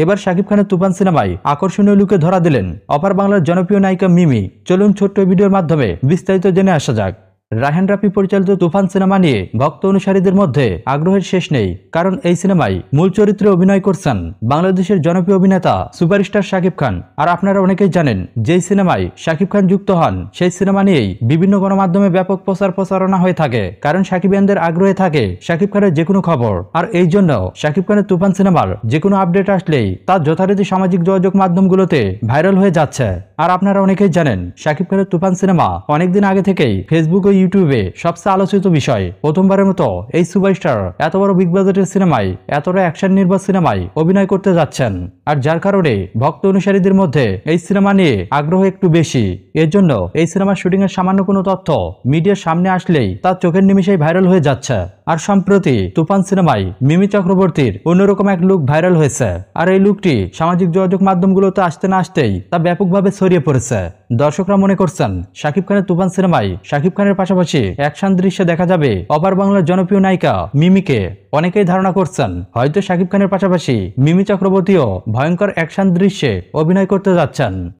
এবার শাকিব খানের তুফান সিনেমায় আকর্ষণীয় লুকে ধরা দিলেন অপার বাংলার জনপ্রিয় নায়িকা মিমি। চলুন ছোট্ট ভিডিওর মাধ্যমে বিস্তারিত জেনে আসা যাক। রায়হান রাফি পরিচালিত তুফান সিনেমা নিয়ে ভক্ত অনুসারীদের মধ্যে আগ্রহের শেষ নেই, কারণ এই সিনেমায় মূল চরিত্রে অভিনয় করছেন বাংলাদেশের জনপ্রিয় অভিনেতা সুপারস্টার শাকিব খান। আর আপনারা অনেকেই জানেন, যেই সিনেমায় শাকিব খান যুক্ত হন সেই সিনেমা নিয়েই বিভিন্ন গণমাধ্যমে ব্যাপক প্রচারণা হয়ে থাকে, কারণ শাকিবিয়ানদের আগ্রহে থাকে শাকিব খানের যে কোনো খবর। আর এই জন্য শাকিব খানের তুফান সিনেমার যে কোনো আপডেট আসলেই তা যথারীতি সামাজিক যোগাযোগ মাধ্যমগুলোতে ভাইরাল হয়ে যাচ্ছে। আর আপনারা অনেকেই জানেন, শাকিব খানের তুফান সিনেমা অনেকদিন আগে থেকেই ফেসবুক ও ইউটিউবে সবচেয়ে আলোচিত বিষয়। প্রথমবারের মতো এই সুপারস্টার এত বড় বিগ বাজেটের সিনেমায়, এতটা অ্যাকশন নির্ভর সিনেমায় অভিনয় করতে যাচ্ছেন। আর যার কারণে ভক্ত অনুসারীদের মধ্যে এই সিনেমা নিয়ে আগ্রহ একটু বেশি। এর জন্য এই সিনেমার শুটিং এর সামান্য কোনো তথ্য মিডিয়ার সামনে আসলেই তা চোখের নিমিষেই ভাইরাল হয়ে যাচ্ছে। আর সম্প্রতি তুফান সিনেমায় মিমি চক্রবর্তীর অন্যরকম এক লুক ভাইরাল হয়েছে। আর এই লুকটি সামাজিক যোগাযোগ মাধ্যমগুলোতে আসতে না আসতেই তা ব্যাপকভাবে ছড়িয়ে পড়েছে। দর্শকরা মনে করছেন, শাকিব খানের তুফান সিনেমায় শাকিব খানের পাশাপাশি অ্যাকশন দৃশ্যে দেখা যাবে অপার বাংলার জনপ্রিয় নায়িকা মিমিকে। অনেকেই ধারণা করছেন, হয়তো শাকিব খানের পাশাপাশি মিমি চক্রবর্তীও ভয়ঙ্কর অ্যাকশন দৃশ্যে অভিনয় করতে যাচ্ছেন।